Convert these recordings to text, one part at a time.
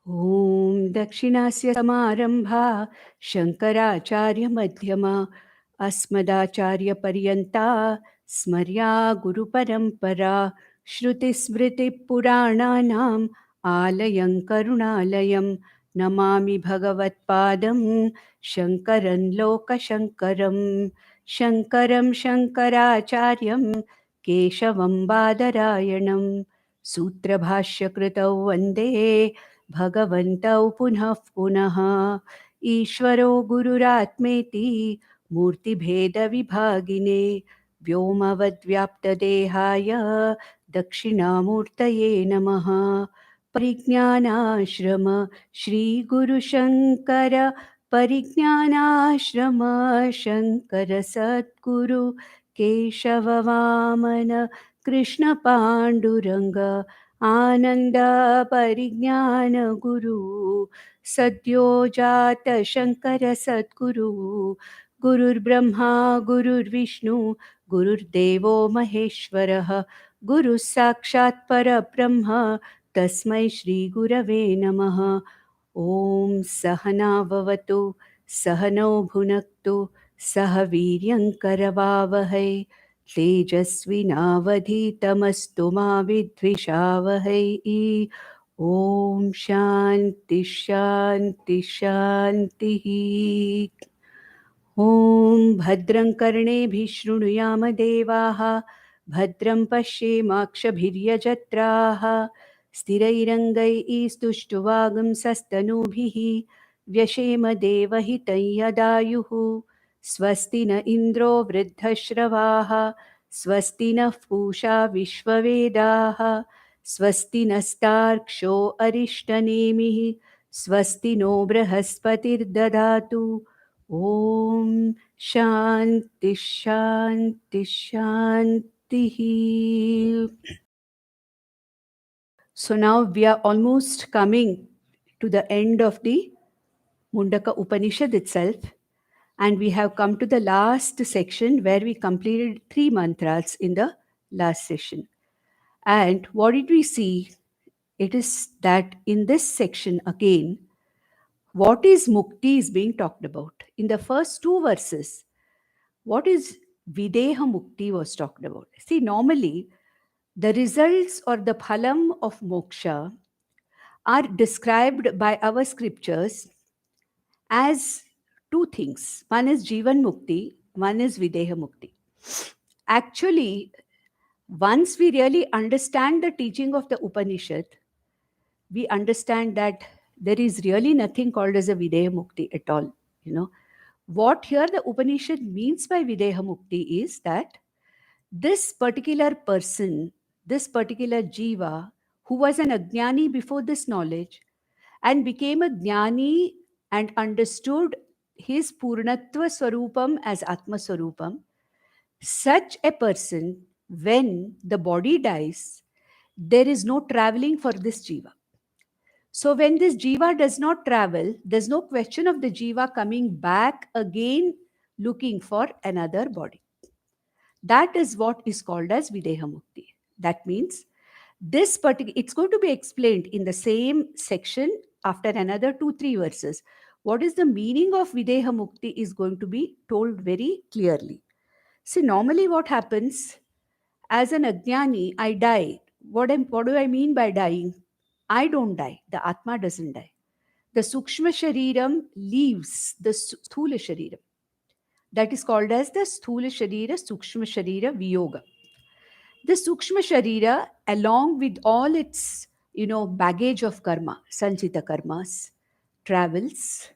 ॐ दक्षिणास्य समारम्भा शङ्कराचार्यमध्यमा अस्मदाचार्यपर्यन्ता स्मर्या गुरुपरम्परा श्रुतिस्मृतिपुराणानाम् आलयं करुणालयं नमामि भगवत्पादं शङ्करं लोकशङ्करं शङ्करं शङ्कराचार्यं केशवं बादरायणं सूत्रभाष्यकृतौ वन्दे भगवन्तौ पुनः पुनः ईश्वरो गुरुरात्मेति मूर्तिभेदविभागिने व्योमवद्व्याप्तदेहाय दक्षिणामूर्तये नमः। परिज्ञानाश्रम श्रीगुरुशङ्कर परिज्ञानाश्रम शङ्कर सद्गुरु केशववामन कृष्णपाण्डुरङ्ग आनन्द परिज्ञान गुरु सद्यो जात शङ्कर सद्गुरु गुरुर्ब्रह्मा गुरुर्विष्णु गुरुर्देवो महेश्वरः गुरुः साक्षात् परब्रह्म तस्मै श्रीगुरवे नमः। ॐ सहना भवतु सहनौ भुनक्तु सह वीर्यङ्करवावहै तेजस्विनावधीतमस्तु मा विद्विषावहै। ॐ शान्ति शान्ति शान्तिः। ॐ भद्रं कर्णेभिः शृणुयाम देवाः भद्रं पश्येमाक्षभिर्यजत्राः स्थिरैरङ्गैः स्तुष्टुवागुंसस्तनूभिः व्यशेम देवहितं यदायुः स्वस्ति न इन्द्रो वृद्धश्रवाः स्वस्ति नः पूषा विश्ववेदाः स्वस्ति नस्तार्क्ष्यो अरिष्टनेमिः स्वस्ति नो बृहस्पतिर्ददातु। ॐ शान्ति शान्ति शान्तिः। So now we are almost coming to the end of the Mundakopanishad itself, and we have come to the last section where we completed 3 mantras in the last session. And what did we see? It is that in this section again, what is mukti is being talked about. In the first 2 verses, what is videha mukti was talked about. See, normally the results or the phalam of moksha are described by our scriptures as 2 things. One is Jivan Mukti, one is Videha Mukti. Actually, once we really understand the teaching of the Upanishad, we understand that there is really nothing called as a Videha Mukti at all. What here the Upanishad means by Videha Mukti is that this particular person, this particular jiva, who was an ajnani before this knowledge and became a jnani and understood his purnatva swarupam as atma swarupam, such a person, when the body dies, there is no traveling for this jiva. So when this jiva does not travel, there's no question of the jiva coming back again looking for another body. That is what is called as Videha Mukti. That means this particular, it's going to be explained in the same section after another 2-3 verses. What is the meaning of Videha Mukti is going to be told very clearly. See, normally what happens, as an Ajnani, I die. What do I mean by dying? I don't die. The Atma doesn't die. The Sukshma Shariram leaves the Sthula Shariram. That is called as the Sthula Sharira, Sukshma Sharira Viyoga. The Sukshma Sharira, along with all its, baggage of karma, Sanchita karmas, travels.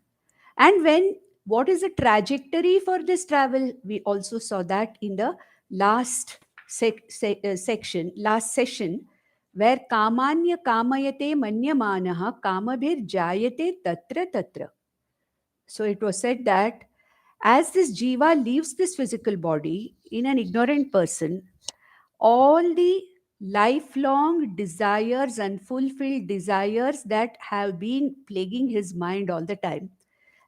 And what is the trajectory for this travel? We also saw that in the last section, last session, where kamanya kamayate manyamanaha kamabhir jayate tatra tatra. So it was said that as this jiva leaves this physical body in an ignorant person, all the lifelong desires, unfulfilled desires that have been plaguing his mind all the time,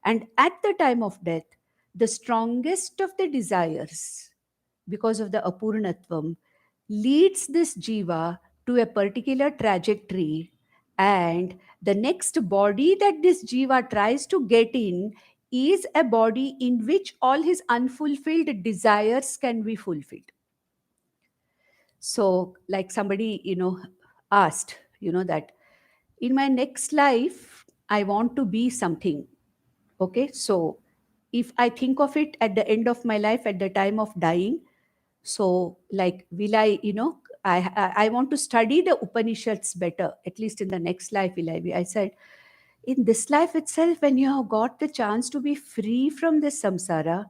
and at the time of death, the strongest of the desires, because of the apurnatvam, leads this jiva to a particular trajectory, and The next body that this jiva tries to get in is a body in which all his unfulfilled desires can be fulfilled. So, like somebody, asked, that in my next life, I want to be something. Okay. So, if I think of it at the end of my life, at the time of dying, so like, will I, I want to study the Upanishads better, at least in the next life, will I be? I said, in this life itself, when you have got the chance to be free from this samsara,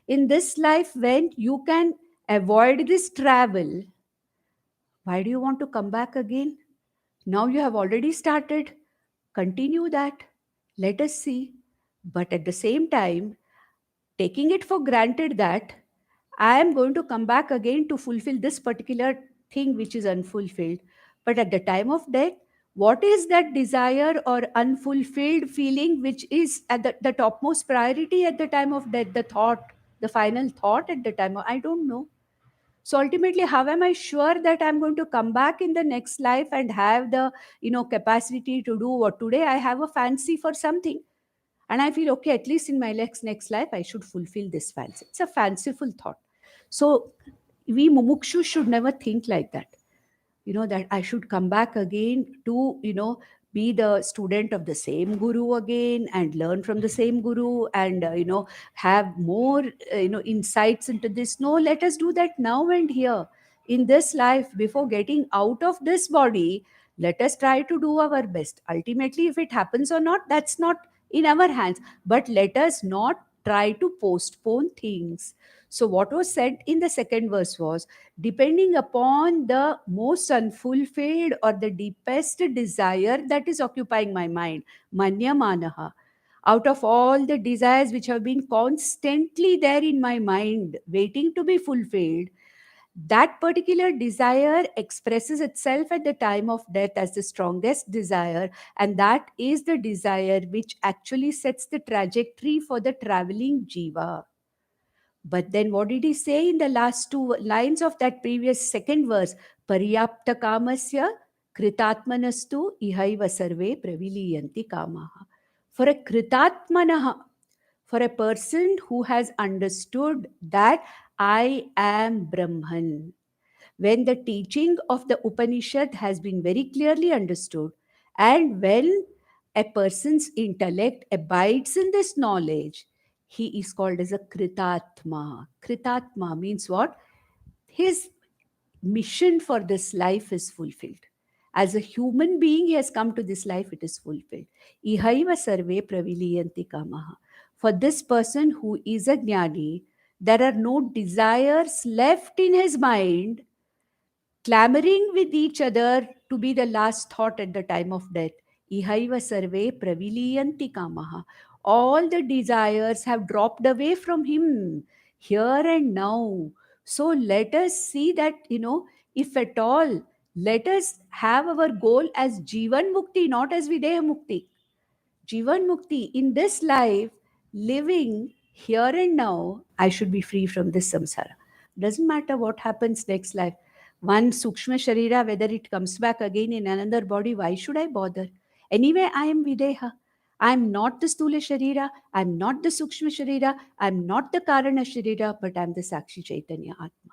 in this life, when you can avoid this travel, why do you want to come back again? Now you have already started. Continue that. Let us see. But at the same time, taking it for granted that I am going to come back again to fulfill this particular thing which is unfulfilled. But at the time of death, what is that desire or unfulfilled feeling which is at the topmost priority at the time of death? The thought, the final thought at the time of, I don't know. So ultimately, how am I sure that I'm going to come back in the next life and have the capacity to do what today I have a fancy for something? And I feel, okay, at least in my next life, I should fulfill this fancy. It's a fanciful thought. So we mumukshu should never think like that. That I should come back again to, be the student of the same guru again and learn from the same guru and, have more, insights into this. No, let us do that now and here in this life before getting out of this body. Let us try to do our best. Ultimately, if it happens or not, that's not in our hands. But let us not try to postpone things. So, what was said in the second verse was, depending upon the most unfulfilled or the deepest desire that is occupying my mind, manya manaha, out of all the desires which have been constantly there in my mind waiting to be fulfilled, that particular desire expresses itself at the time of death as the strongest desire, and that is the desire which actually sets the trajectory for the traveling jiva. But then what did he say in the last two lines of that previous second verse? Paryapta kamasya kritatmanastu ihaiva sarve praviliyanti kamaha. For a kritatmanaha, for a person who has understood that I am Brahman, when the teaching of the Upanishad has been very clearly understood, and when a person's intellect abides in this knowledge, he is called as a Kritatma. Kritatma means what? His mission for this life is fulfilled. As a human being, he has come to this life, it is fulfilled. Ihaiva sarve praviliyanti kamaha. For this person who is a jnani, there are no desires left in his mind clamoring with each other to be the last thought at the time of death. Ihaiva sarve praviliyanti kamaha. All the desires have dropped away from him here and now. So let us see that, if at all, let us have our goal as Jivan Mukti, not as Videha Mukti. Jivan Mukti, in this life, living here and now, I should be free from this samsara. Doesn't matter what happens next life. One Sukshma Sharira, whether it comes back again in another body, why should I bother? Anyway, I am Videha. I am not the Stula Sharira, I am not the Sukshma Sharira, I am not the Karana Sharira, but I am the Sakshi Chaitanya Atma.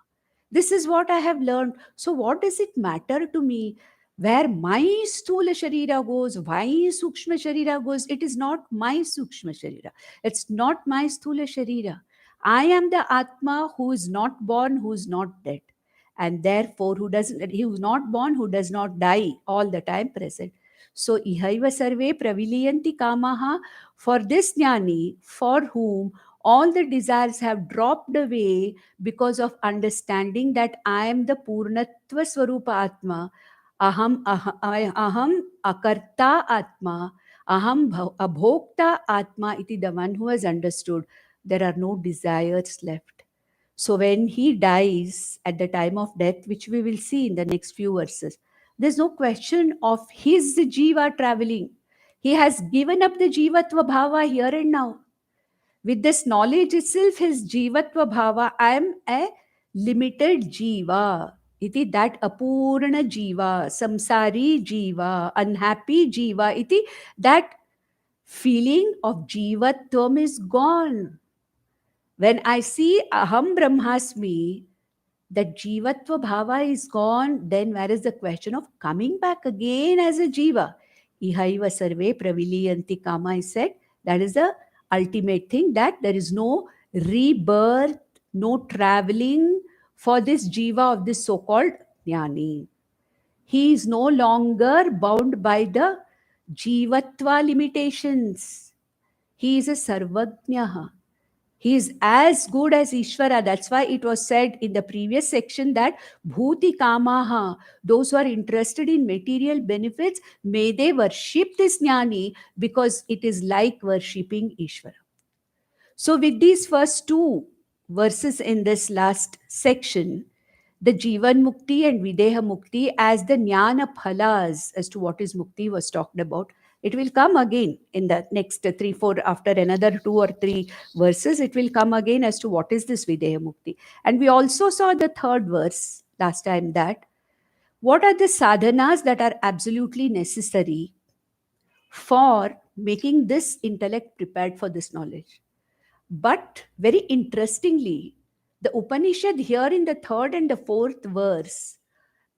This is what I have learned. So, what does it matter to me where my Sthula Sharira goes, why Sukshma Sharira goes? It is not my Sukshma Sharira. It's not my Sthula Sharira. I am the Atma who is not born, who is not dead. And therefore, he who is not born, who does not die, all the time present. So, ihaiva sarve praviliyanti kamaha, for this jnani, for whom all the desires have dropped away because of understanding that I am the Purnatva Swarupa Atma, aham akarta Atma, abhokta Atma iti, the one who has understood there are no desires left. So when he dies at the time of death, which we will see in the next few verses, there's no question of his jiva traveling. He has given up the jivatva bhava here and now. With this knowledge itself, his jivatva bhava, I am a limited jiva. iti, that apurna jiva, samsari jiva, unhappy jiva iti, that feeling of jivatvam is gone. When I see aham brahmasmi, that jivatva bhava is gone, then where is the question of coming back again as a jiva? Ihaiva sarve praviliyanti kama, I said, that is the ultimate thing, that there is no rebirth, no traveling for this jiva of this so-called jnani. He is no longer bound by the jivatva limitations. He is a sarvajnaha. He is as good as Ishvara. That's why it was said in the previous section that Bhuti Kamaha, those who are interested in material benefits, may they worship this Jnani, because it is like worshipping Ishvara. So, with these first two verses in this last section, the Jivan Mukti and Videha Mukti as the Jnana Phalas, as to what is Mukti was talked about. It will come again in the next 3, 4, after another 2 or 3 verses. It will come again as to what is this Videha Mukti. And we also saw the third verse last time, that what are the sadhanas that are absolutely necessary for making this intellect prepared for this knowledge. But very interestingly, the Upanishad here in the third and the fourth verse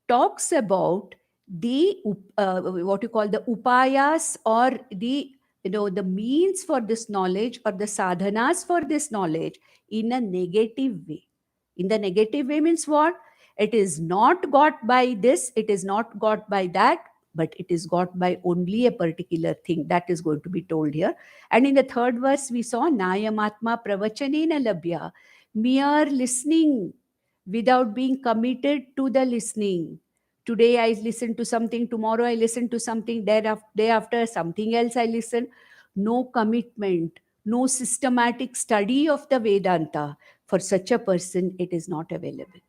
talks about the what you call the upayas, or the the means for this knowledge, or the sadhanas for this knowledge, in a negative way. In the negative way means what? It is not got by this, it is not got by that, but it is got by only a particular thing. That is going to be told here. And in the third verse we saw nayamatma pravachanena labhya, mere listening without being committed to the listening. Today I listen to something, tomorrow I listen to something, day after something else I listen. No commitment, no systematic study of the Vedanta. For such a person, it is not available.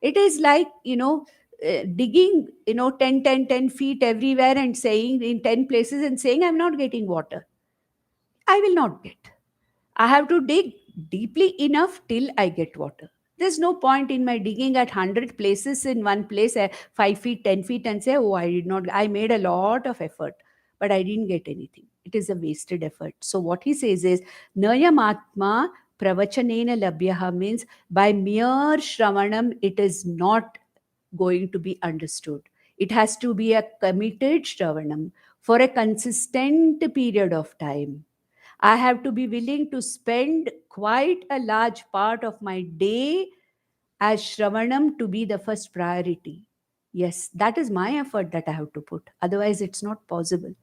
It is like, digging, 10, 10, 10 feet everywhere and saying in 10 places and saying, I'm not getting water. I will not get. I have to dig deeply enough till I get water. There's no point in my digging at 100 places in one place, 5 feet, 10 feet, and say, oh, I made a lot of effort, but I didn't get anything. It is a wasted effort. So what he says is, Nayamatma pravachanena labhyaha means by mere shravanam, it is not going to be understood. It has to be a committed shravanam for a consistent period of time. I have to be willing to spend quite a large part of my day as Shravanam to be the first priority. Yes, that is my effort that I have to put. Otherwise, it's not possible.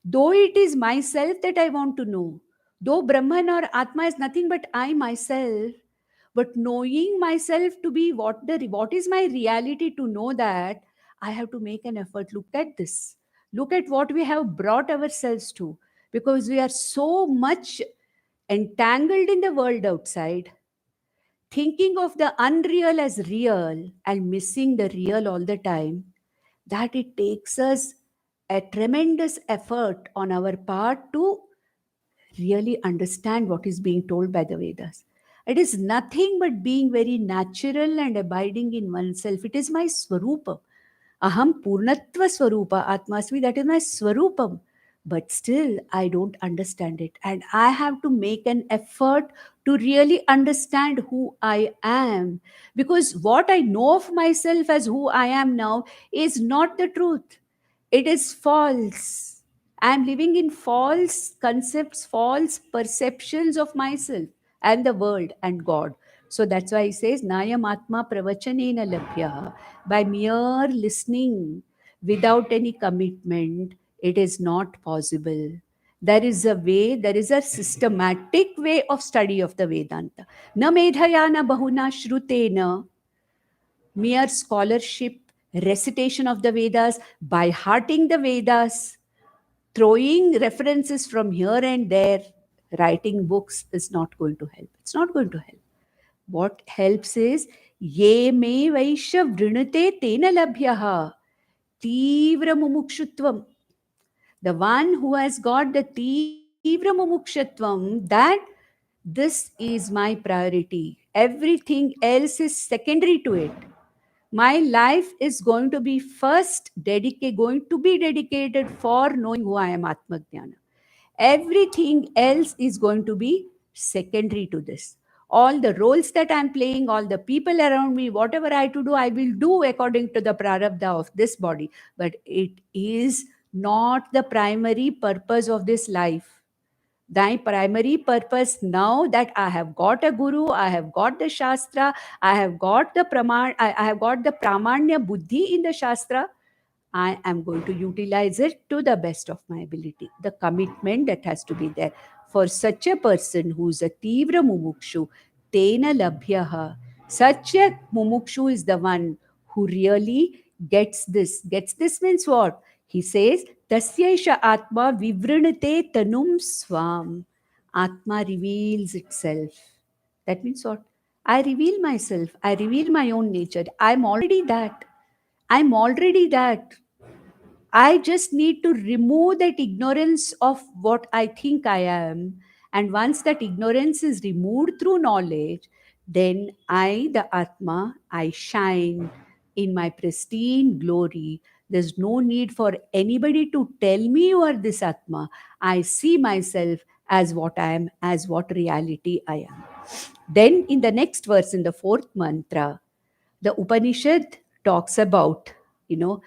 Though it is myself that I want to know, though Brahman or Atma is nothing but I myself, but knowing myself to be what is my reality, to know that I have to make an effort. Look at this. Look at what we have brought ourselves to, because we are so much entangled in the world outside, thinking of the unreal as real and missing the real all the time, that it takes us a tremendous effort on our part to really understand what is being told by the Vedas. It is nothing but being very natural and abiding in oneself. It is my swarupa. Aham purnatva swarupa atmasmi, that is my swarupam. But still, I don't understand it. And I have to make an effort to really understand who I am. Because what I know of myself as who I am now is not the truth. It is false. I am living in false concepts, false perceptions of myself and the world and God. So that's why he says, Nayam Atma Pravachanena Labhya. By mere listening without any commitment, it is not possible. There is a way, there is a systematic way of study of the Vedanta. Na medhayana bahuna shrutena, mere scholarship, recitation of the Vedas, by hearting the Vedas, throwing references from here and there, writing books is not going to help. It's not going to help. What helps is, ye me vaishya vrinate tena labhyaha, tivra mumukshutvam. The one who has got the tivra mumukshutvam, that this is my priority. Everything else is secondary to it. My life is going to be going to be dedicated for knowing who I am, Atma Jnana. Everything else is going to be secondary to this. All the roles that I'm playing, all the people around me, whatever I to do, I will do according to the prarabdha of this body. But it is not the primary purpose of this life. Thy primary purpose, now that I have got a guru, I have got the shastra, I have got the I have got the pramanya buddhi in the shastra, I am going to utilize it to the best of my ability. The commitment that has to be there. For such a person who's a Tivra Mumukshu, Tena Labhyaha, such a Mumukshu is the one who really gets this. Gets this means what? He says, Tasyaisha Atma Vivrinate Tanum Swam. Atma reveals itself. That means what? I reveal myself. I reveal my own nature. I'm already that. I'm already that. I just need to remove that ignorance of what I think I am. And once that ignorance is removed through knowledge, then I, the Atma, I shine in my pristine glory. There's no need for anybody to tell me you are this Atma. I see myself as what I am, as what reality I am. Then in the next verse, in the fourth mantra, the Upanishad talks about, you know,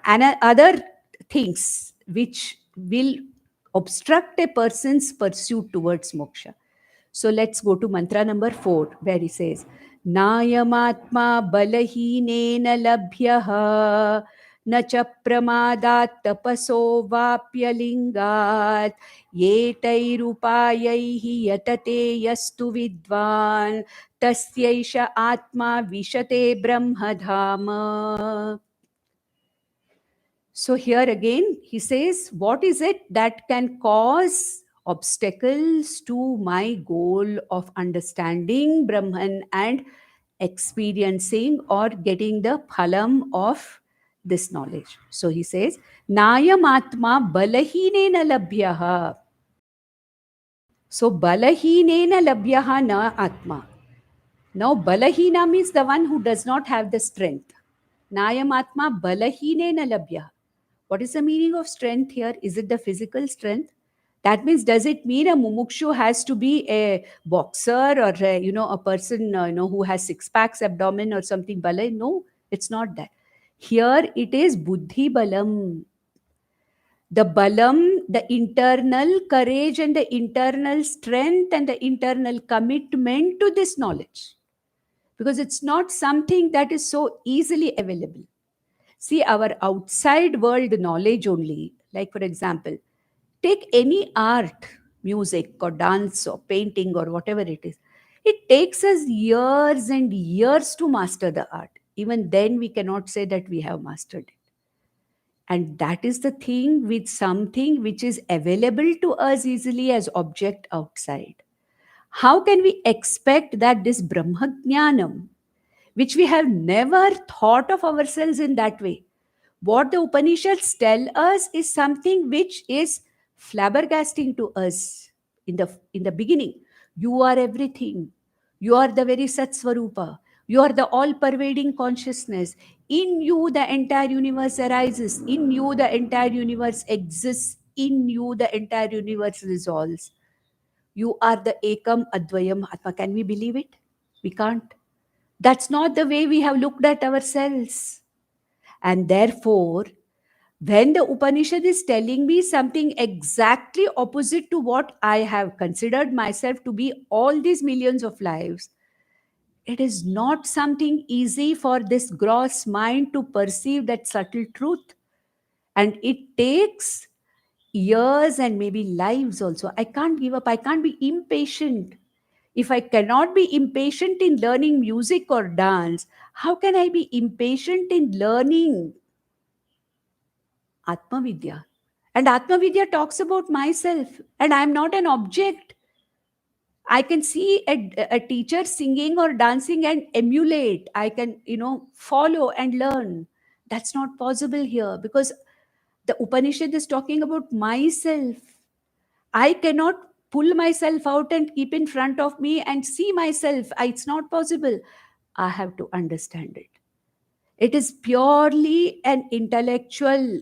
and other things which will obstruct a person's pursuit towards moksha. So let's go to mantra number 4, where he says, Nayamatma balahinena labhyaha na cha pramadat tapaso vapyalingat yetairupayaihi yatate yastu vidvan tasyaisha atma vishate brahmadhama. So here again, he says, what is it that can cause obstacles to my goal of understanding Brahman and experiencing or getting the phalam of this knowledge? So he says, Nayam Atma Balahinena Labhyaha. So Balahinena Labhyaha na Atma. Now Balahina means the one who does not have the strength. Nayam Atma Balahinena Labhyaha. What is the meaning of strength here? Is it the physical strength? That means, does it mean a mumukshu has to be a boxer or a person who has six packs abdomen or something? Bala? No, it's not that. Here it is buddhi balam. The balam, the internal courage and the internal strength and the internal commitment to this knowledge. Because it's not something that is so easily available. See, our outside world knowledge only, like for example, take any art, music or dance or painting or whatever it is. It takes us years and years to master the art. Even then, we cannot say that we have mastered it. And that is the thing with something which is available to us easily as object outside. How can we expect that this Brahmajnanam, which we have never thought of ourselves in that way, what the Upanishads tell us is something which is flabbergasting to us in the beginning. You are everything. You are the very Sat Swarupa. You are the all-pervading consciousness. In you, the entire universe arises. In you, the entire universe exists. In you, the entire universe resolves. You are the Ekam Advayam Atma. Can we believe it? We can't. That's not the way we have looked at ourselves. And therefore, when the Upanishad is telling me something exactly opposite to what I have considered myself to be all these millions of lives, it is not something easy for this gross mind to perceive that subtle truth. And it takes years and maybe lives also. I can't give up. I can't be impatient. If I cannot be impatient in learning music or dance, how can I be impatient in learning Atma Vidya? And Atma Vidya talks about myself, and I'm not an object. I can see a teacher singing or dancing and emulate. I can, follow and learn. That's not possible here because the Upanishad is talking about myself. I cannot pull myself out and keep in front of me and see myself. It's not possible. I have to understand it. It is purely an intellectual,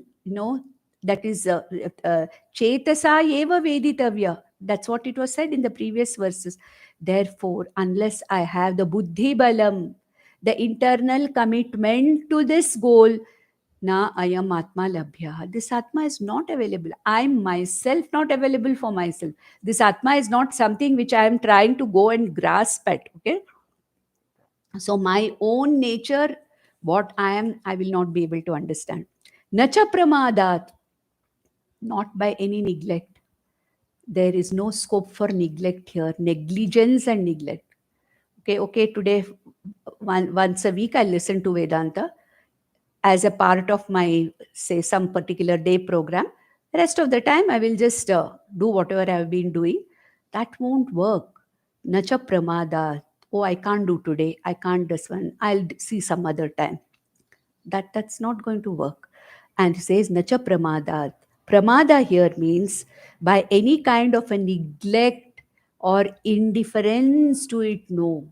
that is chetasa eva veditavya. That's what it was said in the previous verses. Therefore, unless I have the buddhi balam, the internal commitment to this goal, na ayam atma labhya. This atma is not available. I'm myself not available for myself. This atma is not something which I am trying to go and grasp at. Okay. So my own nature, what I am, I will not be able to understand. Nacha pramadat, not by any neglect. There is no scope for neglect here, negligence and neglect. Okay, today, once a week, I listen to Vedanta as a part of my, say, some particular day program. Rest of the time, I will just do whatever I have been doing. That won't work. Nacha pramada. Oh, I can't do today. I can't this one. I'll see some other time. That's not going to work. And he says nacha pramadat. Pramada here means by any kind of a neglect or indifference to it. No,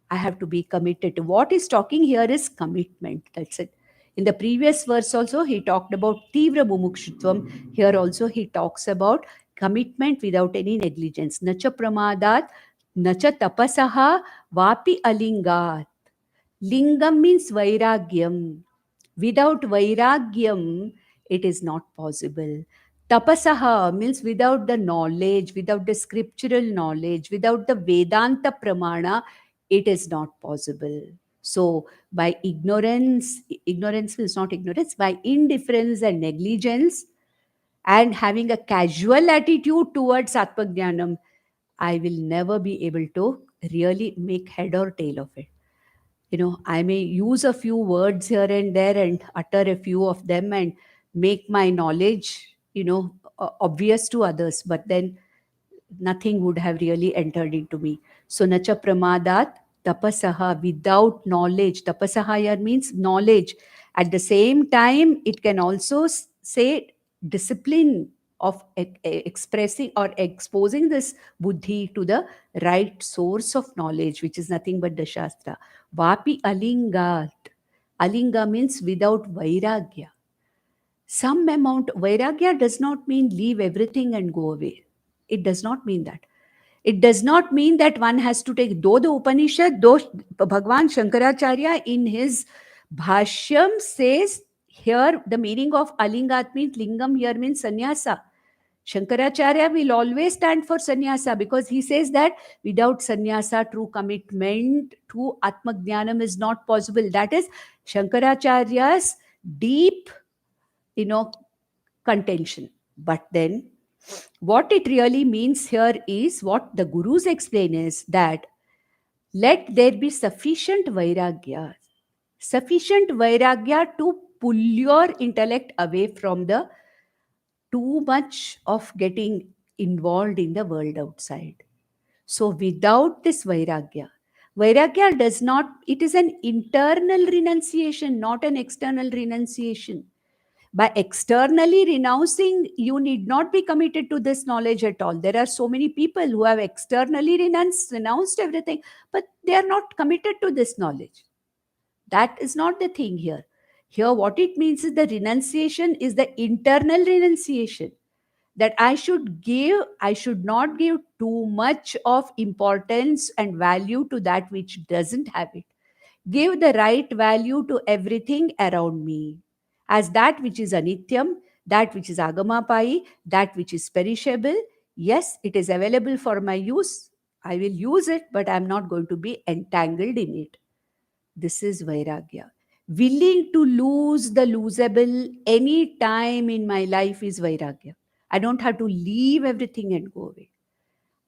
I have to be committed. What he's talking here is commitment. That's it. In the previous verse also, he talked about Tivra Mumukshutvam. Here also, he talks about commitment without any negligence. Nacha pramadat, nacha tapasaha, vapi alingat. Lingam means vairagyam. Without vairagyam, it is not possible. Tapasaha means without the knowledge, without the scriptural knowledge, without the Vedanta pramana, it is not possible. So, by ignorance is not ignorance, by indifference and negligence, and having a casual attitude towards Atmajnanam, I will never be able to really make head or tail of it. I may use a few words here and there and utter a few of them and make my knowledge, obvious to others, but then nothing would have really entered into me. So, nacha pramadat tapasaha, without knowledge. Tapasaha here means knowledge. At the same time, it can also say discipline of expressing or exposing this buddhi to the right source of knowledge, which is nothing but the Shastra. Vapi alingat. Alinga means without vairagya. Some amount, vairagya does not mean leave everything and go away. It does not mean that. It does not mean that one has to take, though the Upanishad, though Bhagwan Shankaracharya in his Bhashyam says here the meaning of alingat means lingam here means sannyasa. Shankaracharya will always stand for sannyasa because he says that without sannyasa, true commitment to Atmajnanam is not possible. That is Shankaracharya's deep, contention. But then, what it really means here is what the Gurus explain is that let there be sufficient vairagya to pull your intellect away from the too much of getting involved in the world outside. So, without this vairagya does not, it is an internal renunciation, not an external renunciation. By externally renouncing, you need not be committed to this knowledge at all. There are so many people who have externally renounced everything, but they are not committed to this knowledge. That is not the thing here. Here, what it means is the renunciation is the internal renunciation, that I should not give too much of importance and value to that which doesn't have it. Give the right value to everything around me as that which is anityam, that which is agamapai, that which is perishable. Yes, it is available for my use. I will use it, but I'm not going to be entangled in it. This is Vairagya. Willing to lose the losable any time in my life is Vairagya. I don't have to leave everything and go away.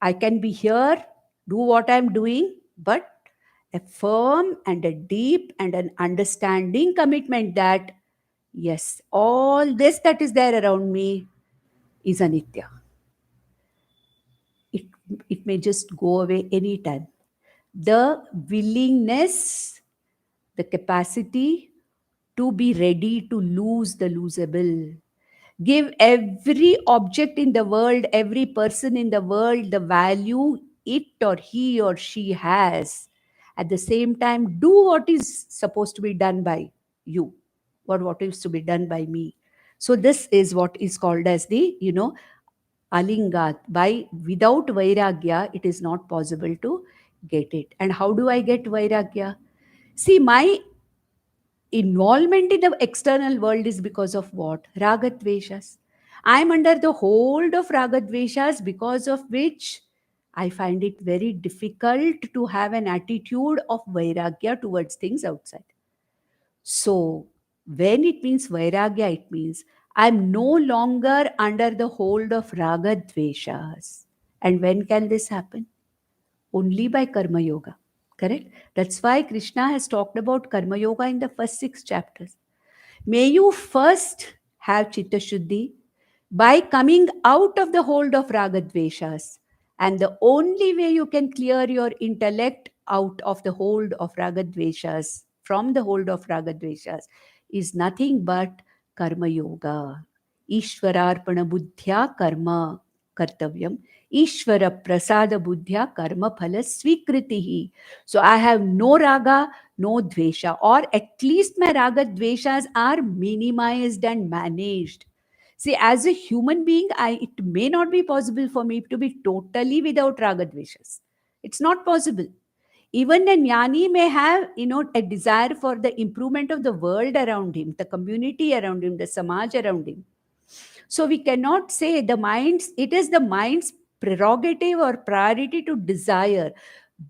I can be here, do what I'm doing, but a firm and a deep and an understanding commitment that, yes, all this that is there around me is anitya. It, it may just go away anytime. The willingness, the capacity to be ready to lose the losable. Give every object in the world, every person in the world, the value it or he or she has. At the same time, do what is supposed to be done by. you, or what is to be done by me. So this is what is called as the, alingat. By without vairagya, it is not possible to get it. And how do I get vairagya? See, my involvement in the external world is because of what? Ragadveshas. I am under the hold of ragadveshas, because of which I find it very difficult to have an attitude of vairagya towards things outside. So, when it means vairagya, it means I'm no longer under the hold of ragadveshas. And when can this happen? Only by karma yoga. Correct? That's why Krishna has talked about karma yoga in the first 6 chapters. May you first have chitta shuddhi by coming out of the hold of ragadveshas. And the only way you can clear your intellect out of the hold of ragadveshas, from the hold of ragadveshas, is nothing but karma yoga. Ishwararpana buddhya karma kartavyam. Ishvara prasada buddhya karma phala svikritihi. So I have no raga, no dvesha, or at least my raga dveshas are minimized and managed. See, as a human being, it may not be possible for me to be totally without raga dveshas. It's not possible. Even the jnani may have, a desire for the improvement of the world around him, the community around him, the samaj around him. So we cannot say it is the mind's prerogative or priority to desire.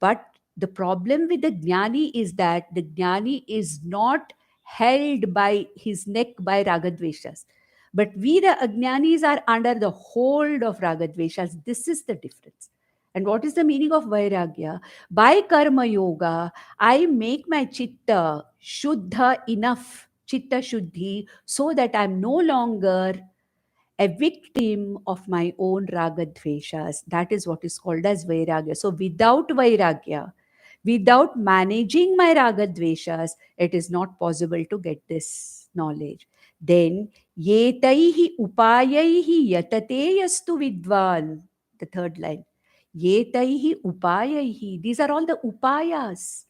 But the problem with the jnani is that the jnani is not held by his neck by ragadveshas. But we, the ajnanis, are under the hold of ragadveshas. This is the difference. And what is the meaning of vairagya? By karma yoga, I make my chitta shuddha enough, chitta shuddhi, so that I'm no longer a victim of my own ragadveshas. That is what is called as vairagya. So without vairagya, without managing my ragadveshas, it is not possible to get this knowledge. Then yetaihi upayaihi yatate yastu vidvan. The third line. Yetaihi upayaihi. These are all the upayas.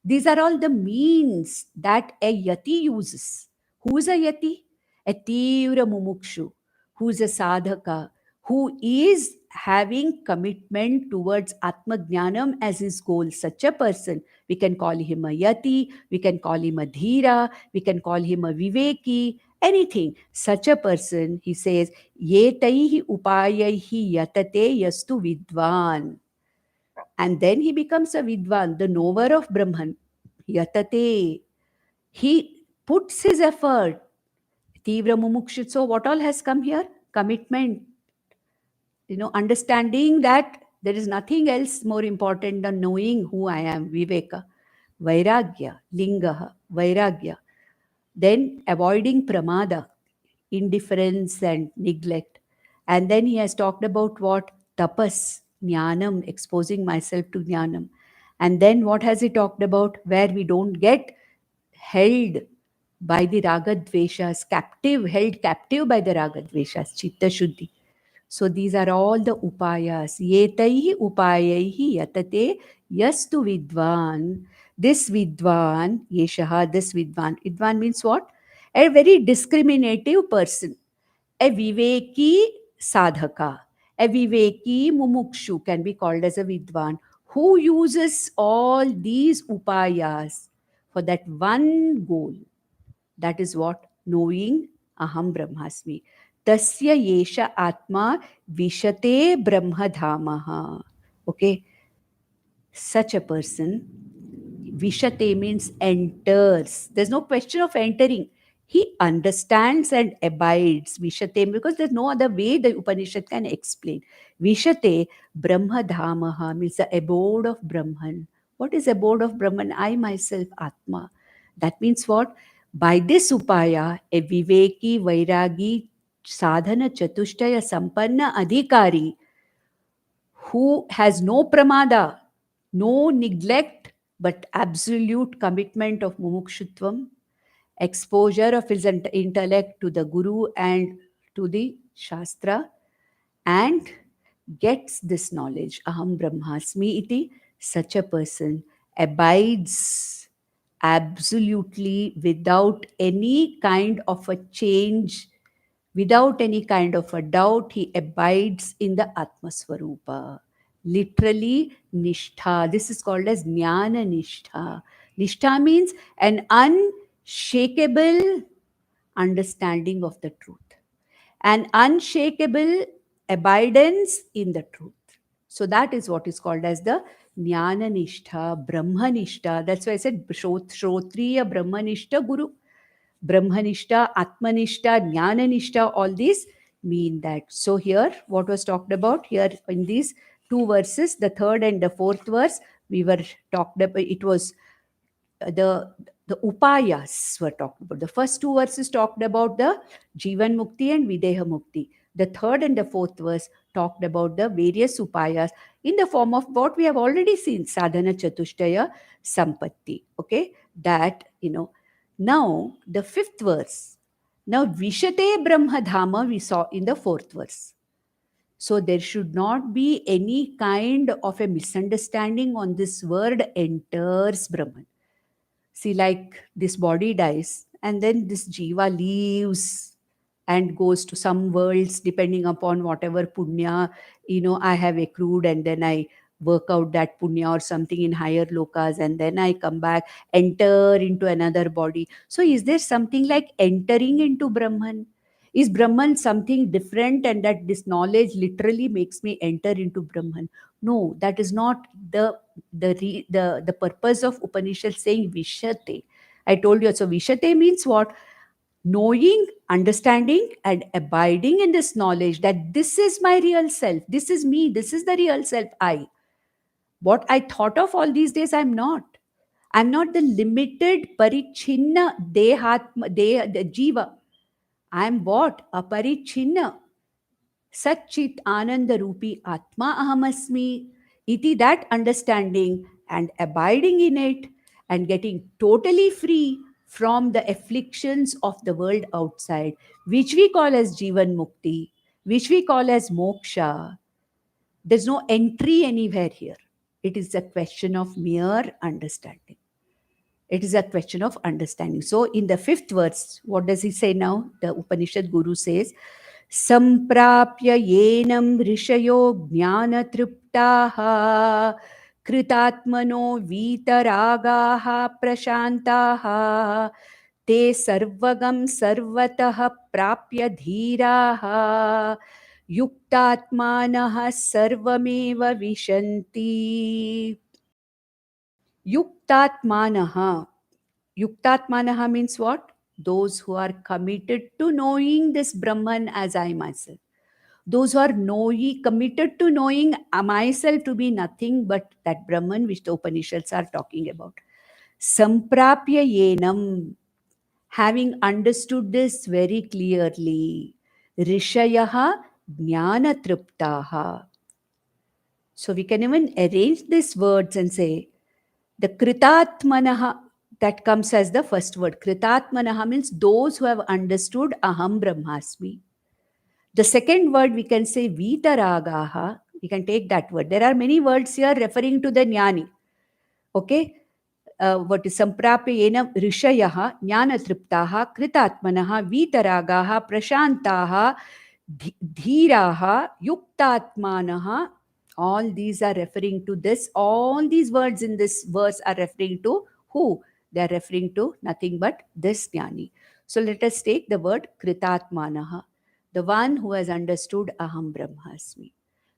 These are all the means that a yati uses. Who is a yati? A tivra mumukshu, who is a sadhaka, who is having commitment towards Atma Jnanam as his goal. Such a person, we can call him a yati, we can call him a dhira, we can call him a viveki, anything. Such a person, he says, yetaihi upayaihi yatate yastu vidvan. And then he becomes a vidwan, the knower of Brahman. Yatate. He puts his effort. Tivra mumukshit. So what all has come here? Commitment. Understanding that there is nothing else more important than knowing who I am. Viveka. Vairagya. Lingaha. Vairagya. Then avoiding pramada, indifference and neglect. And then he has talked about what? Tapas, jnanam, exposing myself to jnanam. And then what has he talked about? Where we don't get held by the ragadveshas, held captive by the ragadveshas, chitta shuddhi. So these are all the upayas. Yetaihi upayaihi yatate yastu vidvan. This vidvan, yeshaha, this vidvan. Vidvan means what? A very discriminative person. A viveki sadhaka. A viveki mumukshu can be called as a vidvan, who uses all these upayas for that one goal. That is what? Knowing aham brahmasmi. Tasya yesha atma vishate brahmadhamaha. Okay. Such a person, vishate means enters. There's no question of entering. He understands and abides. Vishate, because there's no other way the Upanishad can explain. Vishate brahmadhamaha means the abode of Brahman. What is abode of Brahman? I myself, Atma. That means what? By this upaya, a viveki, vairagi, sadhana, chatushtaya, sampanna, adhikari, who has no pramada, no neglect, but absolute commitment of mumukshutvam, exposure of his intellect to the Guru and to the Shastra, and gets this knowledge, aham brahmasmi iti, such a person abides absolutely without any kind of a change, without any kind of a doubt, he abides in the Atmaswarupa. Literally, Nishtha. This is called as Jnana Nishtha. Nishtha means an unshakable understanding of the truth, an unshakable abidance in the truth. So that is what is called as the Jnana Nishtha, Brahma Nishtha. That's why I said Shrotriya Brahma Nishtha Guru. Brahmanishta, Atmanishta, Jnananishta, all these mean that. So here, what was talked about here in these two verses, the third and the fourth verse, we were talked about, it was the upayas were talked about. The first two verses talked about the Jivan Mukti and Videha Mukti. The third and the fourth verse talked about the various upayas in the form of what we have already seen, sadhana chatushtaya sampatti. Okay, that, now the fifth verse. Now Vishate Brahma Dhama we saw in the fourth verse. So there should not be any kind of a misunderstanding on this word enters Brahman. See, like this body dies, and then this jiva leaves and goes to some worlds depending upon whatever punya I have accrued, and then I work out that punya or something in higher lokas, and then I come back, enter into another body. So is there something like entering into Brahman? Is Brahman something different, and that this knowledge literally makes me enter into Brahman? No, that is not the purpose of Upanishad saying Vishate. I told you. So Vishate means what? Knowing, understanding, and abiding in this knowledge that this is my real self. This is me. This is the real self. I. What I thought of all these days, I'm not. I'm not the limited parichinna dehatma, the jiva. I'm what? A parichinna. Satchit Ananda Rupi Atma Ahamasmi. Iti, that understanding and abiding in it and getting totally free from the afflictions of the world outside, which we call as Jivan Mukti, which we call as Moksha. There's no entry anywhere here. It is a question of mere understanding. It is a question of understanding. So, in the fifth verse, what does he say now? The Upanishad Guru says, Samprapya yenam rishayo jnanatryptaha kritatmano vitaragaha prashantaha te sarvagam sarvatah prapya dhiraha yuktatmanah sarvameva vishanti. Yuktatmanaha. Yuktatmanaha means what? Those who are committed to knowing this Brahman as I myself. Those who are committed to knowing myself to be nothing but that Brahman which the Upanishads are talking about. Samprapya yenam. Having understood this very clearly. Rishayaha jnana triptaha. So we can even arrange these words and say, the kritatmanaha, that comes as the first word. Kritatmanaha means those who have understood aham brahmasmi. The second word we can say vitaragaha. We can take that word. There are many words here referring to the jnani. Okay. What is samprapyena rishayaha jnana triptaha kritatmanaha vitaragaha prashantaha dhiraha yuktatmanaha. All these are referring to this. All these words in this verse are referring to who? They are referring to nothing but this jnani. So let us take the word kritatmanaha, the one who has understood aham brahmasmi.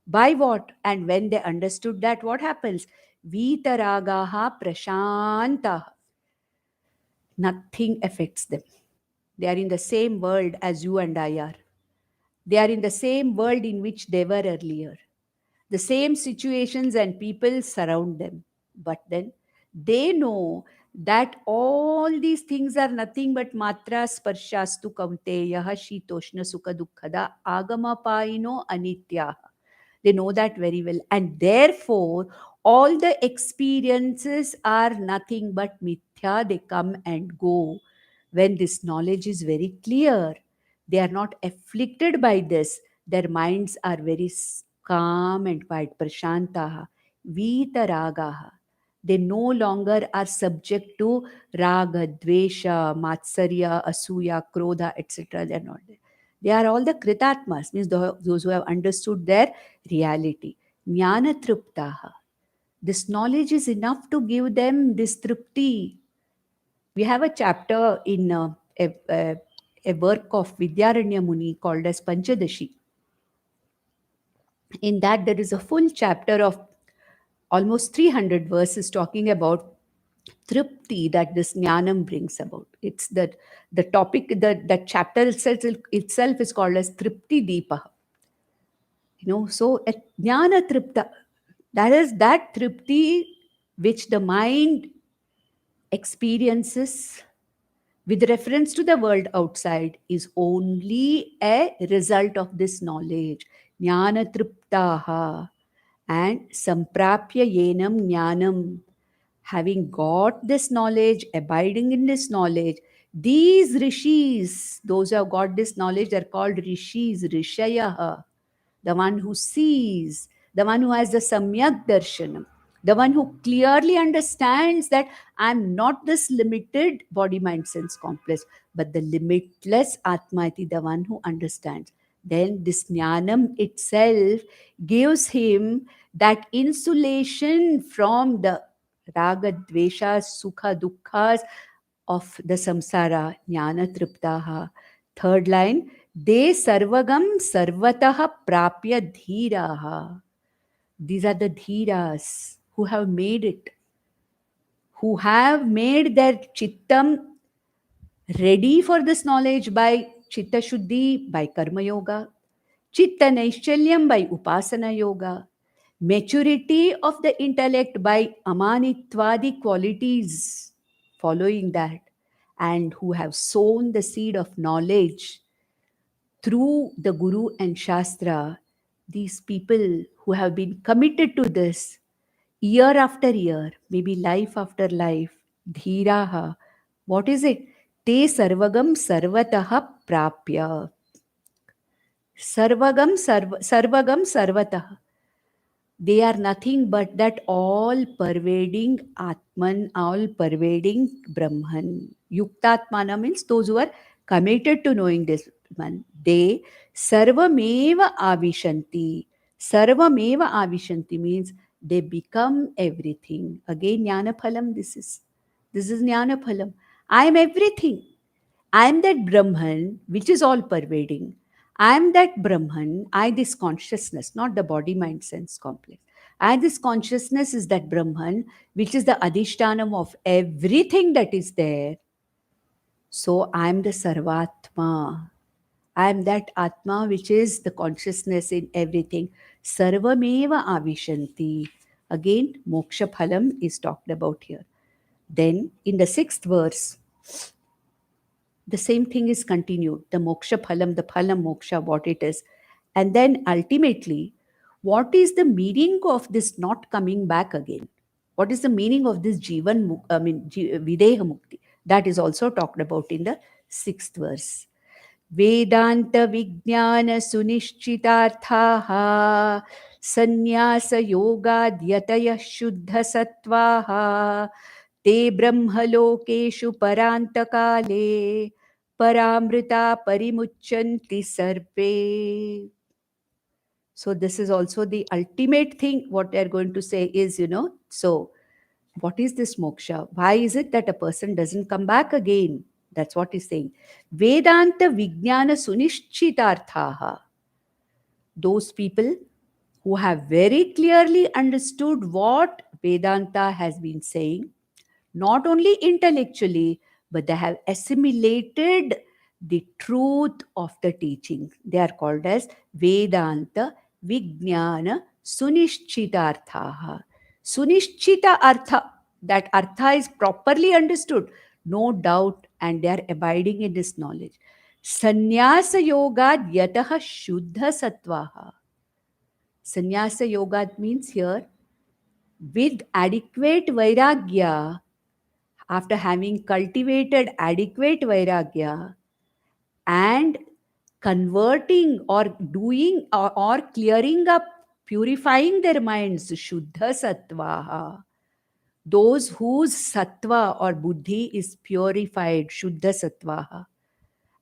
By what? And when they understood that, what happens? Vitaragaha prashanta. Nothing affects them. They are in the same world as you and I are. They are in the same world in which they were earlier. The same situations and people surround them. But then they know that all these things are nothing but matra sparshastu kaunteyaha shitoshna sukha dukkhada agamapaino anitya. They know that very well. And therefore, all the experiences are nothing but mithya. They come and go. When this knowledge is very clear, they are not afflicted by this. Their minds are very calm and quiet. Prashantaha, vitaragaha. They no longer are subject to raga, dvesha, matsarya, asuya, krodha, etc. They're not there. They are all the kritatmas, means those who have understood their reality. Jnana triptaha. This knowledge is enough to give them this tripti. We have a chapter in a work of Vidyaranya Muni called as Panchadashi. In that, there is a full chapter of almost 300 verses talking about tripti that this jnanam brings about. It's that the topic, that chapter itself is called as tripti deepa. So a jnana tripta, that is that tripti which the mind experiences with reference to the world outside is only a result of this knowledge. Jnana triptaha and samprapya yenam jnanam. Having got this knowledge, abiding in this knowledge, these rishis, those who have got this knowledge, they're called rishis, rishayaha, the one who sees, the one who has the samyak darshanam, the one who clearly understands that I'm not this limited body, mind, sense complex, but the limitless Atmaiti, the one who understands. Then this jnanam itself gives him that insulation from the raga, dvesha, sukha, dukkhas of the samsara, jnana triptaha. Third line, they sarvagam sarvataha prapya dhiraha. These are the dhiras who have made it, who have made their chittam ready for this knowledge by chitta shuddhi, by karma yoga, chitta naischalyam by upasana yoga, maturity of the intellect by amanitvadi qualities, following that, and who have sown the seed of knowledge through the Guru and Shastra. These people who have been committed to this year after year, maybe life after life, dhiraha, what is it? Te sarvagam sarvataha prapya. Sarvagam sarvataha. They are nothing but that all pervading Atman, all pervading Brahman. Yuktatmana means those who are committed to knowing this Brahman. They sarvameva avishanti. Sarvameva avishanti means they become everything. Again, jnana phalam, this is jnana phalam. I am everything. I am that Brahman which is all pervading. I am that Brahman, I this consciousness, not the body, mind, sense complex. I this consciousness is that Brahman which is the adhishtanam of everything that is there. So I am the Sarvatma. I am that Atma which is the consciousness in everything. Sarvameva avishanti. Again, moksha phalam is talked about here. Then in the sixth verse, the same thing is continued, the moksha phalam, the phalam moksha, what it is. And then ultimately, what is the meaning of this not coming back again? What is the meaning of this videha mukti? That is also talked about in the sixth verse. Vedanta Vijnana Sunishchitarthaha Sannyasa Yoga Dyataya Shuddha Sattvaha Te Brahmalokeshu Parantakale Paramrita Parimuchanti Sarve. So this is also the ultimate thing. What they're going to say is, so what is this moksha? Why is it that a person doesn't come back again? That's what he's saying. Vedanta Vijnana Sunishchitarthaha. Those people who have very clearly understood what Vedanta has been saying, not only intellectually, but they have assimilated the truth of the teaching. They are called as Vedanta Vijnana Sunishchitarthaha. Sunishchita Artha, that Artha is properly understood, no doubt, and they are abiding in this knowledge. Sannyasa Yoga Yataha Shuddha Sattvaha. Sannyasa Yoga means here, with adequate Vairagya, after having cultivated adequate Vairagya and converting or doing or clearing up, purifying their minds, Shuddha Sattvaha. those whose sattva or buddhi is purified, Shuddha Sattvaha,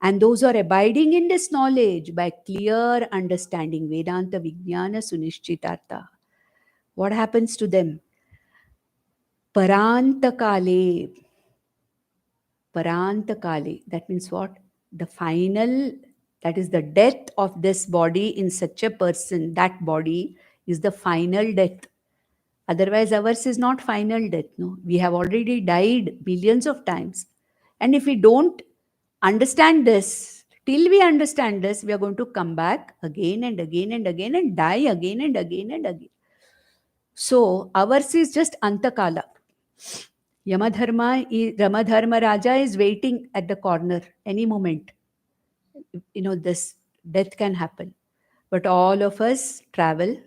and those who are abiding in this knowledge by clear understanding, Vedanta Vijnana Sunishchitartha, what happens to them? Parantakale. Parantakale. That means what? The final, that is the death of this body in such a person, that body is the final death. Otherwise, ours is not final death. No, we have already died millions of times. And if we don't understand this, till we understand this, we are going to come back again and again and again and die again and again and again. So ours is just Antakala. Ramadharma Raja is waiting at the corner any moment. This death can happen. But all of us travel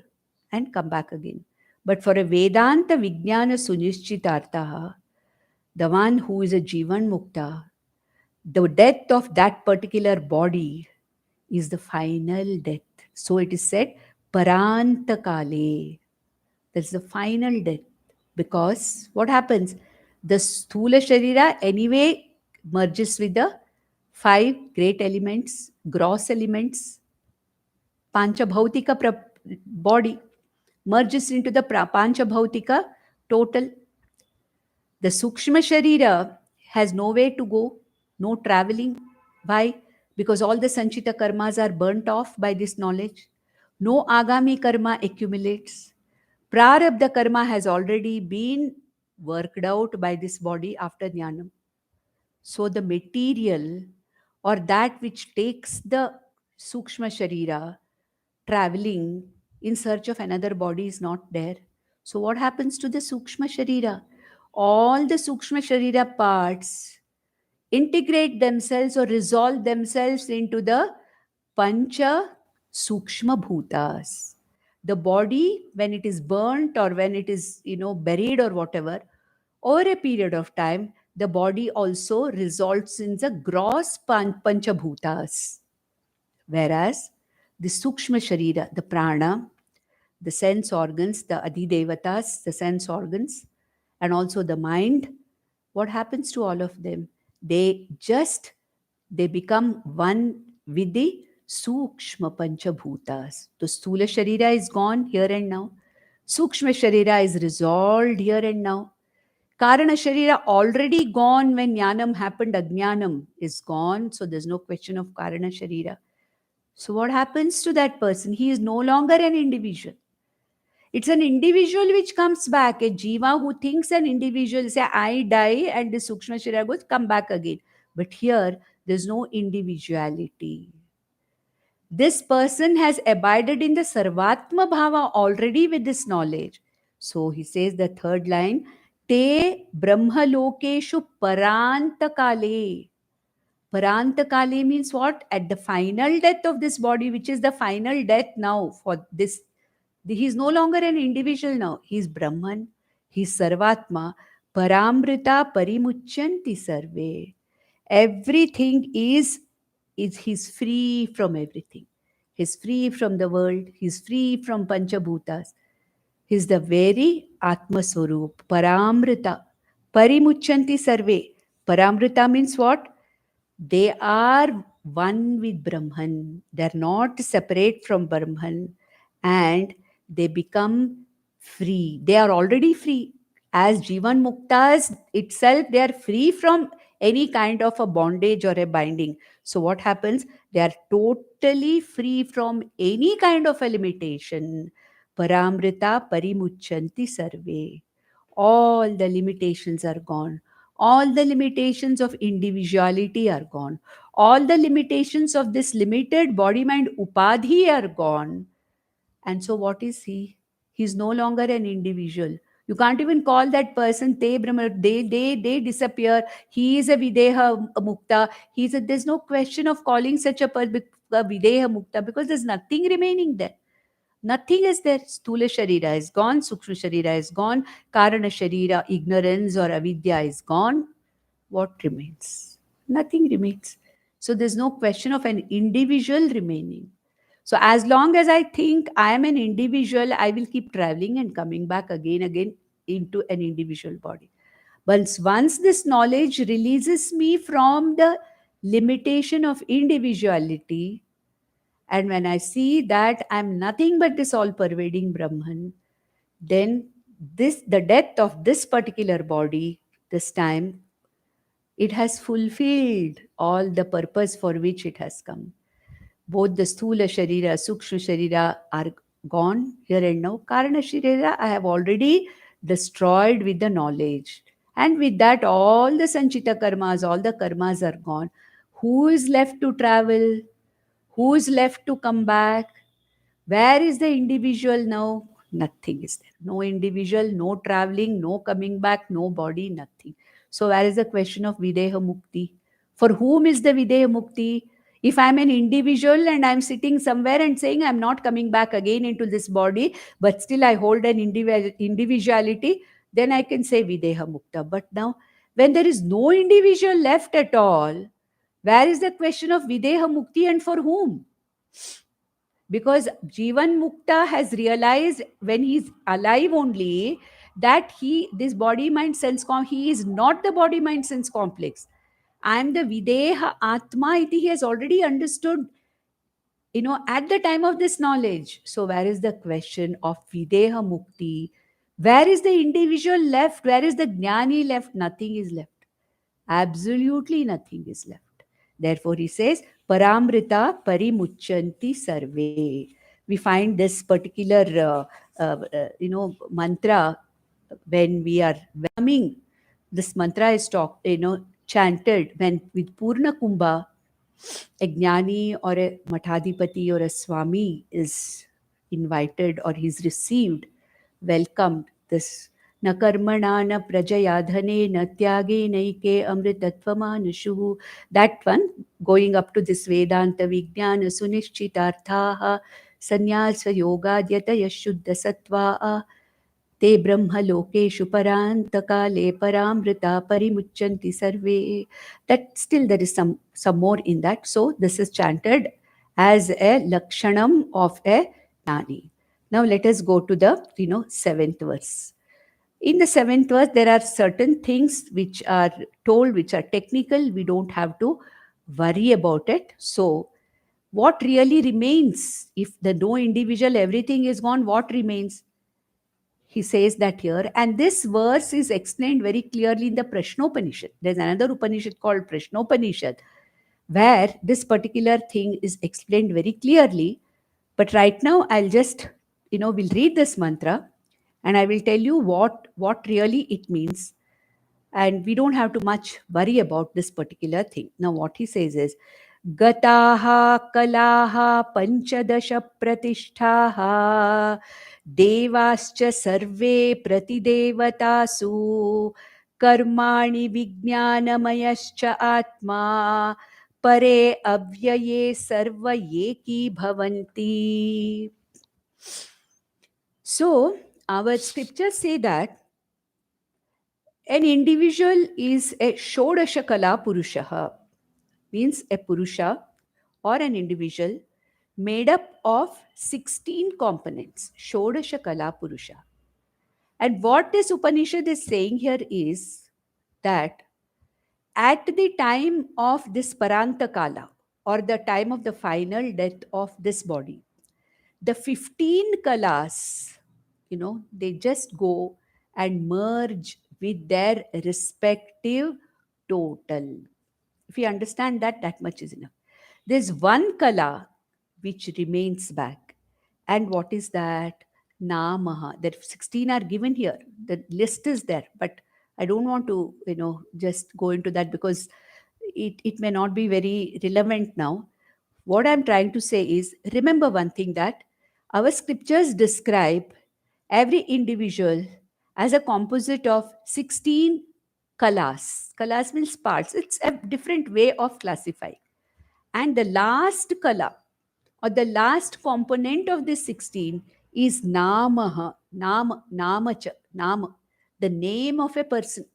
and come back again. But for a Vedanta Vijnana Sunishchitartha, the one who is a Jivan Mukta, the death of that particular body is the final death. So it is said, Parantakale. That's the final death. Because what happens? The Sthula Sharira anyway merges with the 5 great elements, gross elements, Panchabhautika body merges into the Panchabhautika total. The Sukshma Sharira has no way to go, no traveling. Why? Because all the Sanchita karmas are burnt off by this knowledge. No Agami karma accumulates. Prarabdha karma has already been worked out by this body after Jnanam. So the material or that which takes the Sukshma Sharira traveling in search of another body is not there. So what happens to the Sukshma Sharira? All the Sukshma Sharira parts integrate themselves or resolve themselves into the Pancha Sukshma Bhutas. The body, when it is burnt or when it is, buried or whatever, over a period of time, the body also results in the gross Pancha Bhutas. Whereas the Sukshma Sharira, the prana, the sense organs, the Adidevatas, the sense organs, and also the mind, what happens to all of them? They become one with the Sukshma Panchabhutas. The Stula Sharira is gone here and now. Sukshma Sharira is resolved here and now. Karana Sharira already gone when Jnanam happened, Ajnanam is gone, so there's no question of Karana Sharira. So what happens to that person? He is no longer an individual. It's an individual which comes back, a jiva who thinks an individual, say, I die and the Sukshma Sharira goes, come back again. But here, there's no individuality. This person has abided in the Sarvatma Bhava already with this knowledge. So he says the third line, Te Brahma Lokeshu Parantakale. Parantakale means what? At the final death of this body, which is the final death now for this. He's no longer an individual now. He's Brahman. He's Sarvatma. Paramrita parimuchanti sarve. Everything is he's free from everything. He's free from the world. He's free from Panchabhutas. He's the very Atma Swarup. Paramrita. Parimuchanti sarve. Paramrita means what? They are one with Brahman. They're not separate from Brahman. And they become free. They are already free. As Jivan Muktas itself, they are free from any kind of a bondage or a binding. So what happens? They are totally free from any kind of a limitation. Paramrita parimuchanti sarve. All the limitations are gone. All the limitations of individuality are gone. All the limitations of this limited body mind upadhi are gone. And so what is he? He's no longer an individual. You can't even call that person Te Brahma. They disappear. He is a Videha Mukta. There's no question of calling such a Videha Mukta because there's nothing remaining there. Nothing is there. Stula Sharira is gone. Sukshma Sharira is gone. Karana Sharira, ignorance or avidya is gone. What remains? Nothing remains. So there's no question of an individual remaining. So as long as I think I am an individual, I will keep traveling and coming back again. into an individual body. Once this knowledge releases me from the limitation of individuality, and when I see that I'm nothing but this all pervading Brahman, then the death of this particular body, this time, it has fulfilled all the purpose for which it has come. Both the Sthula Sharira, Sukshma Sharira are gone here and now. Karana Sharira I have already destroyed with the knowledge. And with that, all the Sanchita karmas, all the karmas are gone. Who is left to travel? Who is left to come back? Where is the individual now? Nothing is there. No individual, no traveling, no coming back, no body, nothing. So, where is the question of Videha Mukti? For whom is the Videha Mukti? If I'm an individual and I'm sitting somewhere and saying I'm not coming back again into this body, but still I hold an individuality, then I can say Videha Mukta. But now, when there is no individual left at all, where is the question of Videha Mukti and for whom? Because Jivan Mukta has realized when he's alive only that this body mind sense he is not the body mind sense complex. I am the Videha Atma iti. He has already understood, at the time of this knowledge. So where is the question of Videha Mukti? Where is the individual left? Where is the Jnani left? Nothing is left. Absolutely nothing is left. Therefore, he says, Paramrita parimuchanti sarve. We find this particular, mantra when we are coming. This mantra is chanted when with Purna Kumbha, a jnani or a mathadipati or a swami is invited or he's received, welcomed. This na karmana na prajaya dhane na tyage naike amritatvamanushu. That one going up to this Vedanta Vijnana Sunishchitarthaha Sanyasa Yoga Dyataya Shuddha Sattva Te Brahma Lokeshu Parantakale Paramrita Parimuchanti Sarve. That still there is some more in that. So this is chanted as a lakshanam of a Nani. Now let us go to the seventh verse. In the seventh verse, there are certain things which are told, which are technical. We don't have to worry about it. So, what really remains? If the no individual, everything is gone, what remains? He says that here. And this verse is explained very clearly in the Prashnopanishad. There's another Upanishad called Prashnopanishad, where this particular thing is explained very clearly. But right now, I'll just, we'll read this mantra and I will tell you what really it means. And we don't have to much worry about this particular thing. Now, what he says is, Gataha kalaha panchadasha pratishtaha devascha sarve pratidevatasu karmani vijnanamayascha atma pare avyaye sarva yeki bhavanti. So, our scriptures say that an individual is a Shodasha Kala Purushaha, means a Purusha or an individual made up of 16 components, Shodasha Kala Purusha. And what this Upanishad is saying here is that at the time of this Paranta Kala, or the time of the final death of this body, the 15 kalas, they just go and merge with their respective total. If you understand that, that much is enough. There's one kala which remains back. And what is that? Namaha. That 16 are given here. The list is there. But I don't want to, just go into that because it may not be very relevant now. What I'm trying to say is, remember one thing, that our scriptures describe every individual as a composite of 16 kalas. Kalas means parts. It's a different way of classifying. And the last kala or the last component of this 16 is namaha, namacha, nama, the name of a person.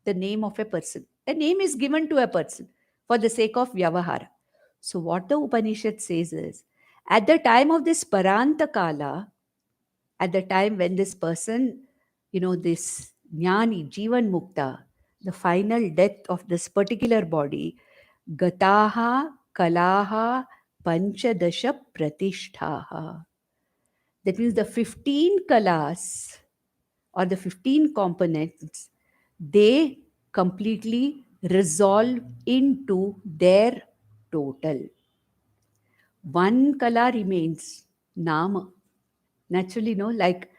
The name of a person. A name is given to a person for the sake of vyavahara. So what the Upanishad says is, at the time of this Paranta Kala, at the time when this person this jnani, Jivan Mukta, the final death of this particular body, Gataha Kalaha Panchadasha Pratishtaha. That means the 15 kalas or the 15 components, they completely resolve into their total. One kala remains, Nama. Naturally, no, like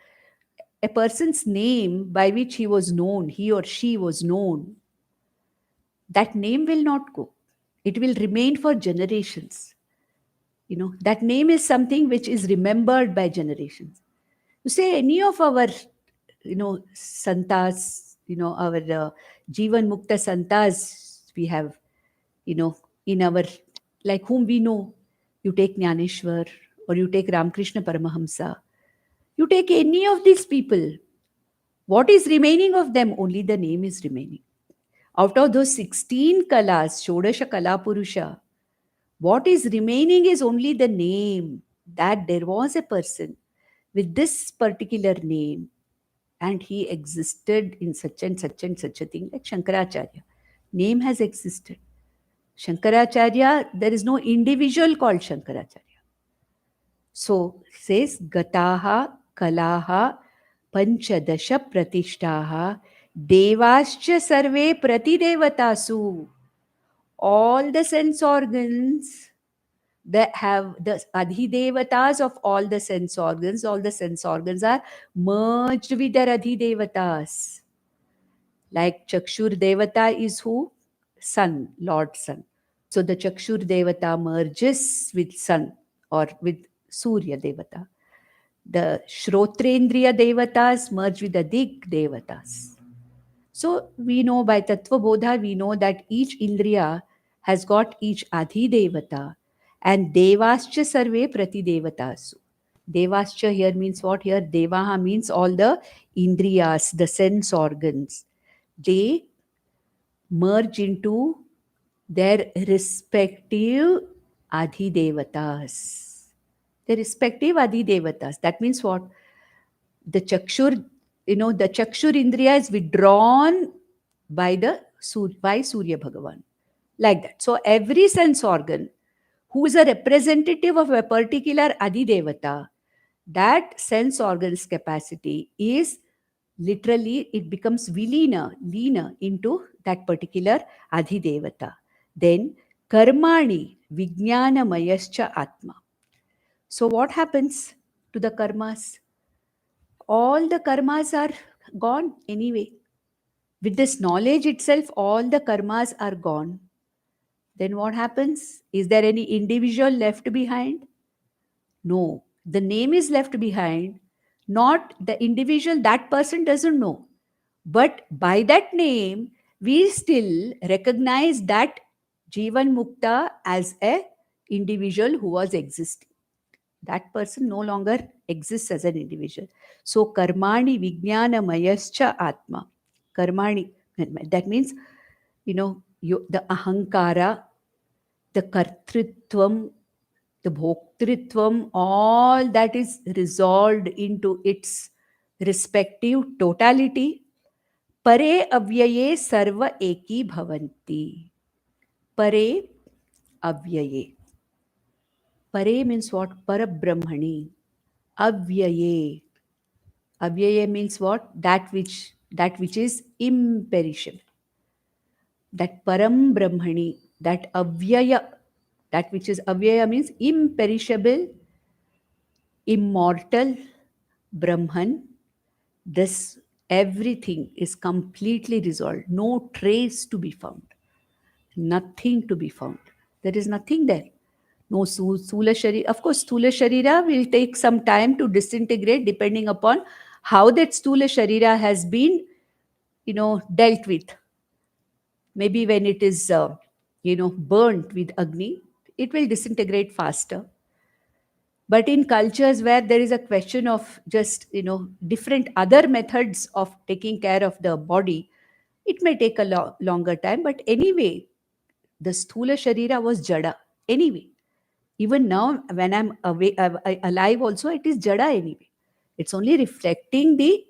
a person's name by which he was known, he or she was known, that name will not go. It will remain for generations. That name is something which is remembered by generations. You say any of our, santas, our Jivan Mukta santas we have, in our, like whom we know. You take Jnaneshwar or you take Ramakrishna Paramahamsa. You take any of these people. What is remaining of them? Only the name is remaining. Out of those 16 kalas, Shodasha Kala Purusha, what is remaining is only the name, that there was a person with this particular name and he existed in such and such and such a thing, like Shankaracharya. Name has existed. Shankaracharya, there is no individual called Shankaracharya. So says Gataha Kalaha Panchadasha Pratishtaha Devascha Sarve Pratidevatasu. All the sense organs that have the adhidevatas of all the sense organs are merged with their adhidevatas. Like Chakshur Devata is who? Sun, Lord Sun. So the Chakshur Devata merges with Sun or with Surya Devata. The Shrotrendriya Devatas merge with the Dig Devatas. So we know by Tattva Bodha, we know that each Indriya has got each Adhi Devata and Devascha Sarve Prati Devatasu. Devascha here means what? Here Devaha means all the Indriyas, the sense organs. They merge into their respective Adhidevatas. Their respective Adhidevatas. That means what? The Chakshur, the Chakshur Indriya is withdrawn by Surya Bhagavan. Like that. So every sense organ who is a representative of a particular Adhidevata, that sense organ's capacity is literally, it becomes leaner into that particular Adhidevata. Then Karmani Vijnana Mayascha Atma. So what happens to the karmas? All the karmas are gone anyway. With this knowledge itself, all the karmas are gone. Then what happens? Is there any individual left behind? No. The name is left behind, not the individual, that person doesn't know. But by that name, we still recognize that Jivan Mukta as a individual who was existing. That person no longer exists as an individual. So karmani vijnana mayascha atma. Karmani, that means, the ahankara, the kartritvam, the bhoktritvam, all that is resolved into its respective totality. Pare avyaye sarva eki bhavanti. Pare avyaye. Pare means what? Parabrahmani. Avyaye. Avyaya means what? That which is imperishable. That Param Brahmani, that Avyaya, that which is Avyaya means imperishable, immortal, Brahman. This everything is completely resolved. No trace to be found. Nothing to be found. There is nothing there. No Sthula Sharira. Of course, Sthula Sharira will take some time to disintegrate depending upon how that Sthula Sharira has been, dealt with. Maybe when it is, burnt with Agni, it will disintegrate faster. But in cultures where there is a question of just, different other methods of taking care of the body, it may take a longer time. But anyway, the Sthula Sharira was Jada. Anyway, even now when I'm alive also, it is Jada anyway. It's only reflecting the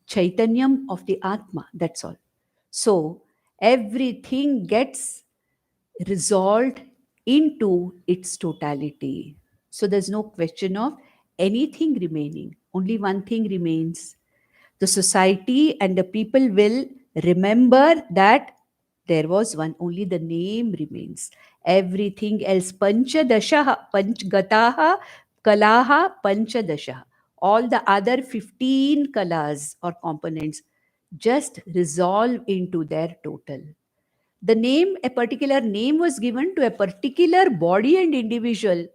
Chaitanyam of the Atma, that's all. So everything gets resolved into its totality. So there's no question of anything remaining. Only one thing remains. The society and the people will remember that there was one, only the name remains. Everything else, panchadashaha, panchgataha, kalaha, panchadashaha. All the other 15 kalas or components just resolve into their total. The name, a particular name was given to a particular body and individual,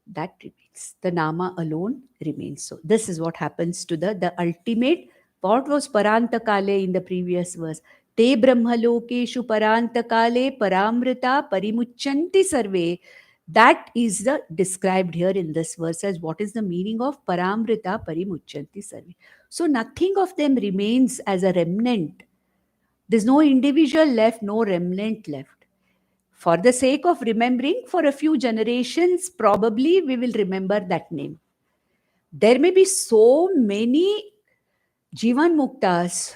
that remains. The nama alone remains. So this is what happens to the ultimate. What was parantakale in the previous verse? Te brahmalokeshu parantakale paramrita parimuchanti sarve. That is the described here in this verse as what is the meaning of paramrita parimuchanti sarve. So nothing of them remains as a remnant. There's no individual left, no remnant left. For the sake of remembering, for a few generations, probably we will remember that name. There may be so many Jivan Muktas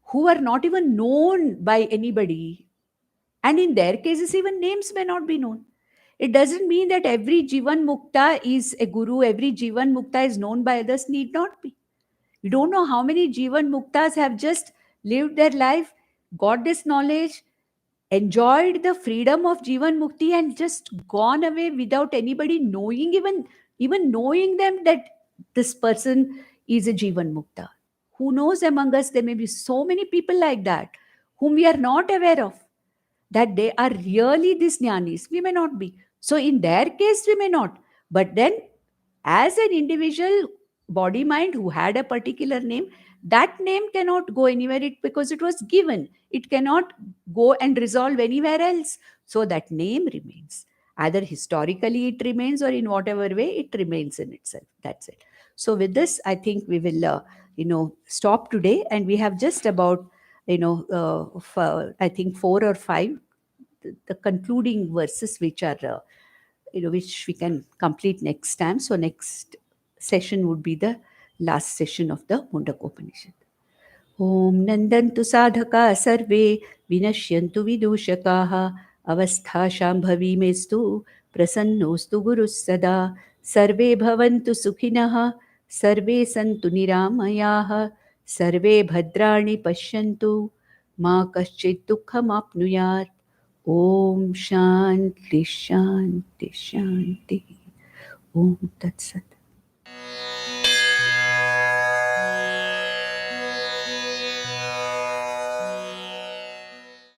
who are not even known by anybody, and in their cases, even names may not be known. It doesn't mean that every Jivan Mukta is a guru, every Jivan Mukta is known by others, need not be. You don't know how many Jivan Muktas have just lived their life, got this knowledge, enjoyed the freedom of Jivan Mukti and just gone away without anybody knowing, even knowing them that this person is a Jivan Mukta. Who knows, among us there may be so many people like that whom we are not aware of, that they are really these jnanis. We may not be. So in their case, we may not. But then, as an individual body mind who had a particular name, that name cannot go anywhere because it was given. It cannot go and resolve anywhere else. So that name remains. Either historically it remains or in whatever way it remains in itself. That's it. So with this, I think we will, stop today, and we have just about, I think 4 or 5 the concluding verses which are which we can complete next time. So next session would be the last session of the Mundakopanishad. Om Nandantu Sadhaka Sarve Vinashyantu Vidushakaha Avastha Shambhavi Mestu Prasannostu Gurus Sada Sarve Bhavantu Sukhinaha Sarve Santu Niramayaha Sarve Bhadrani Pashyantu Ma Kaschid Dukkham Apnuyat. Om Shanti Shanti Shanti. Om Tat Sat.